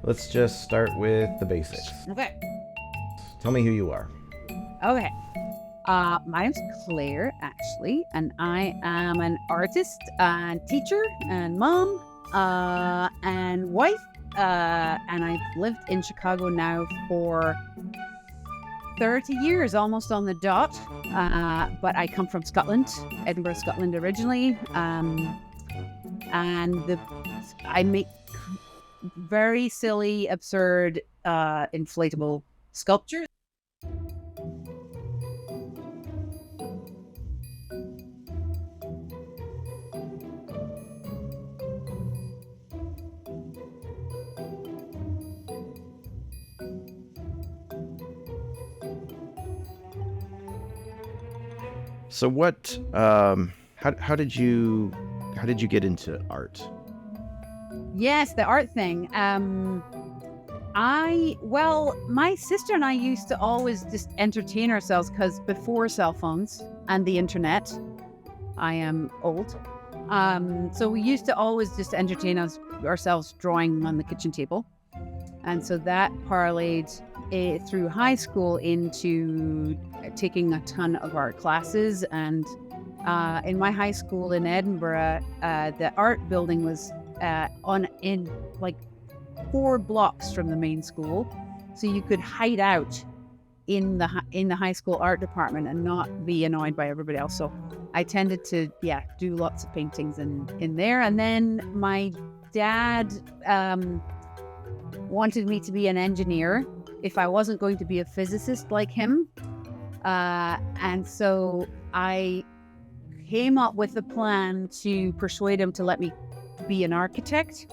Let's just start with the basics. Okay. Tell me who you are. Okay. My name's Claire, actually, and I am an artist and teacher and mom and wife. And I've lived in Chicago now for 30 years, almost on the dot. But I come from Scotland, Edinburgh, Scotland originally. I make very silly, absurd, inflatable sculptures. So how did you get into art? Yes, the art thing. My sister and I used to always just entertain ourselves because before cell phones and the internet, I am old. So we used to always just entertain ourselves drawing on the kitchen table. And so that parlayed through high school into taking a ton of art classes. And in my high school in Edinburgh, the art building was in like 4 blocks from the main school, so you could hide out in the high school art department and not be annoyed by everybody else. So I tended to do lots of paintings in there. And then my dad wanted me to be an engineer if I wasn't going to be a physicist like him, and so I came up with a plan to persuade him to let me be an architect.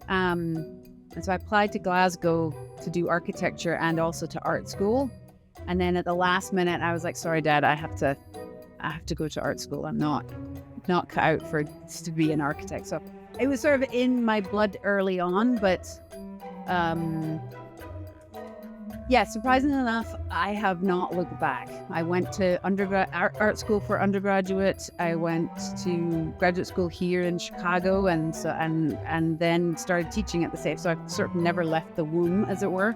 And so I applied to Glasgow to do architecture and also to art school. And then at the last minute, I was like, "Sorry, Dad, I have to go to art school. I'm not cut out to be an architect." So it was sort of in my blood early on, but surprisingly enough, I have not looked back. I went to art school for undergraduate. I went to graduate school here in Chicago, and then started teaching at the same. So I've sort of never left the womb, as it were.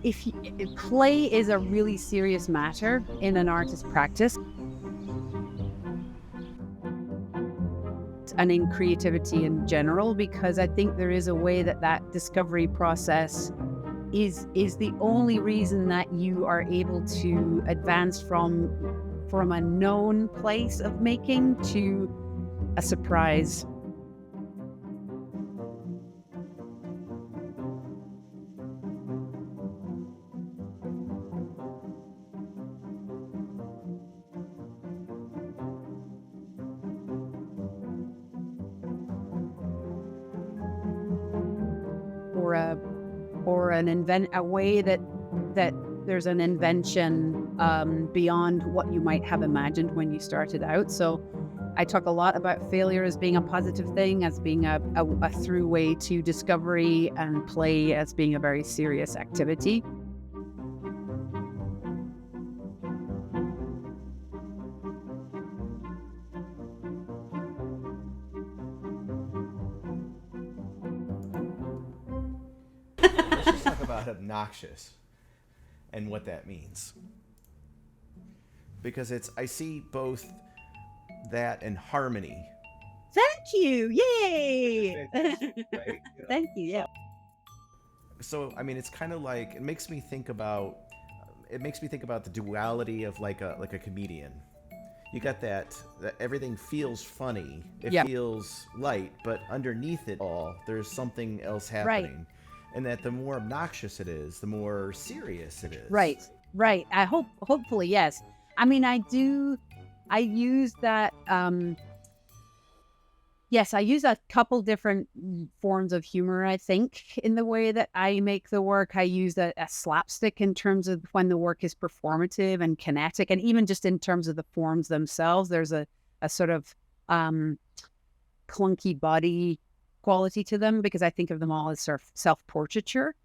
If play is a really serious matter in an artist's practice and in creativity in general, because I think there is a way that discovery process is the only reason that you are able to advance from a known place of making to a surprise. Or a way that there's an invention beyond what you might have imagined when you started out. So I talk a lot about failure as being a positive thing, as being a throughway to discovery, and play as being a very serious activity. Let's just talk about obnoxious and what that means. Because I see both that and harmony. Thank you. Yay. Right? Thank you. Yeah. So I mean, it's kind of like it makes me think about the duality of like a comedian. You got that everything feels funny, it feels light, but underneath it all, there's something else happening. Right. And that the more obnoxious it is, the more serious it is. Right. Hopefully, yes. I mean, I use that. Yes, I use a couple different forms of humor, I think, in the way that I make the work. I use a slapstick in terms of when the work is performative and kinetic, and even just in terms of the forms themselves. There's a sort of um, clunky body quality to them, because I think of them all as sort of self-portraiture.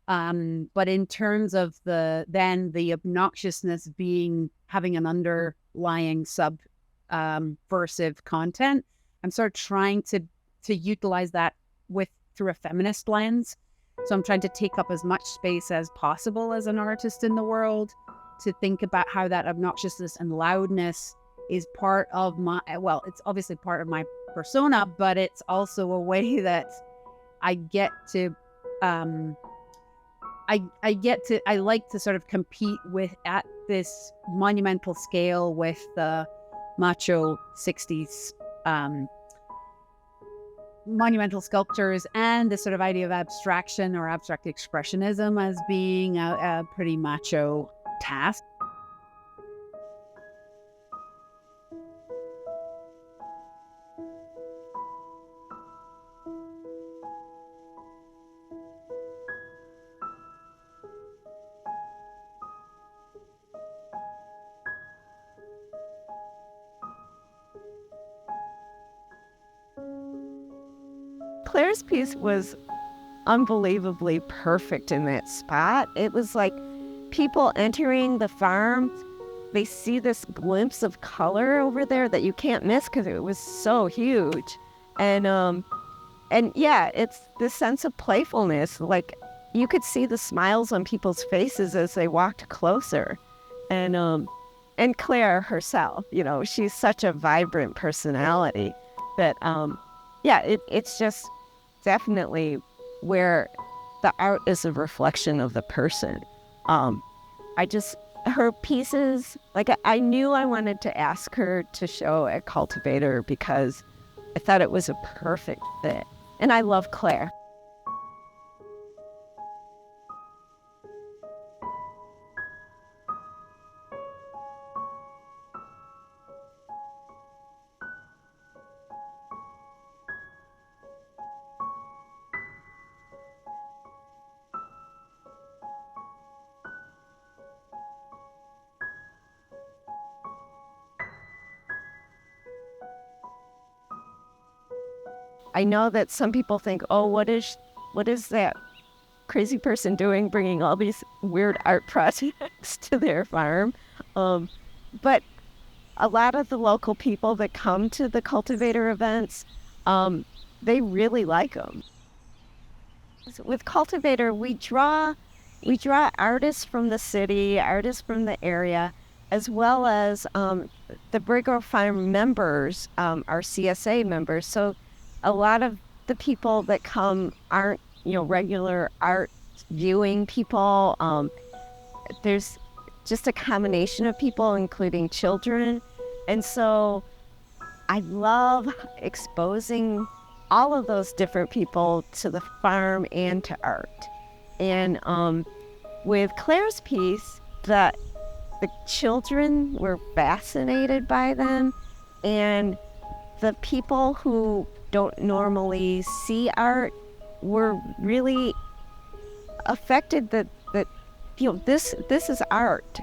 But in terms of the obnoxiousness having an underlying subversive content, I'm sort of trying to utilize that through a feminist lens. So I'm trying to take up as much space as possible as an artist in the world, to think about how that obnoxiousness and loudness is part of it's obviously part of my persona, but it's also a way that I get to, I like to sort of compete at this monumental scale with the macho 60s monumental sculptures, and this sort of idea of abstraction or abstract expressionism as being a pretty macho task. Claire's piece was unbelievably perfect in that spot. It was like people entering the farm, they see this glimpse of color over there that you can't miss because it was so huge. And yeah, it's this sense of playfulness. Like you could see the smiles on people's faces as they walked closer. And Claire herself, she's such a vibrant personality that yeah, it's just definitely where the art is a reflection of the person. Um, her pieces, like I knew I wanted to ask her to show at Cultivator because I thought it was a perfect fit. And I love Claire. I know that some people think, oh, what is that crazy person doing, bringing all these weird art projects to their farm? But a lot of the local people that come to the Cultivator events, they really like them. With Cultivator, we draw artists from the city, artists from the area, as well as the Brigo Farm members, our CSA members. So a lot of the people that come aren't, regular art viewing people. There's just a combination of people, including children. And so I love exposing all of those different people to the farm and to art. And with Claire's piece, the children were fascinated by them, and the people who don't normally see art were really affected that this is art.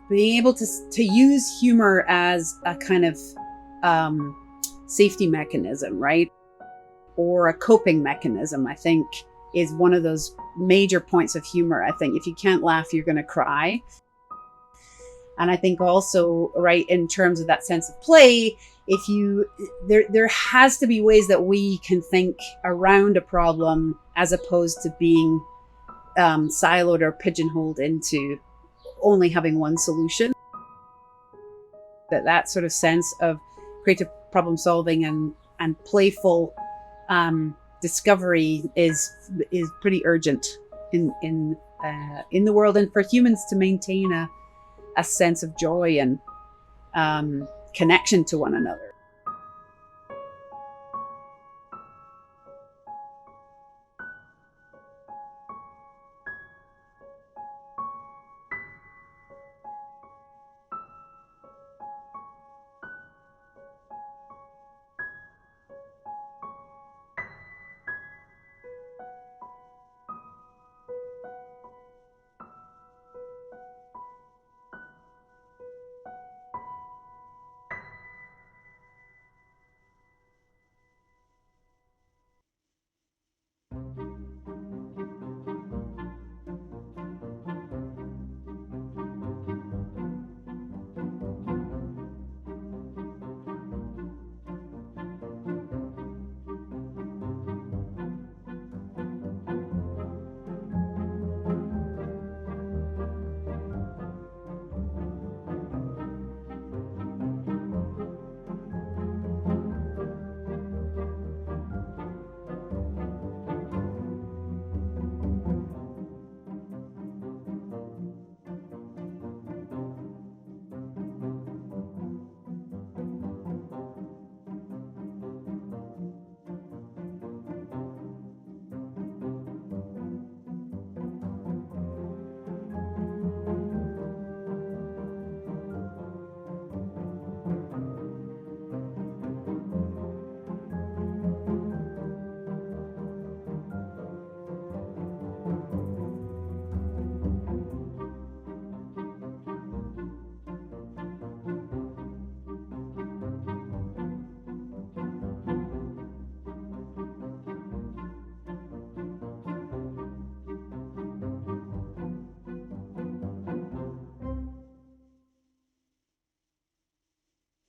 Being able to use humor as a kind of safety mechanism, right? Or a coping mechanism, I think, is one of those major points of humor. I think if you can't laugh, you're going to cry. And I think also, right, in terms of that sense of play, there has to be ways that we can think around a problem as opposed to being siloed or pigeonholed into only having one solution. That sort of sense of creative problem solving and playful discovery is pretty urgent in the world, and for humans to maintain a sense of joy and connection to one another.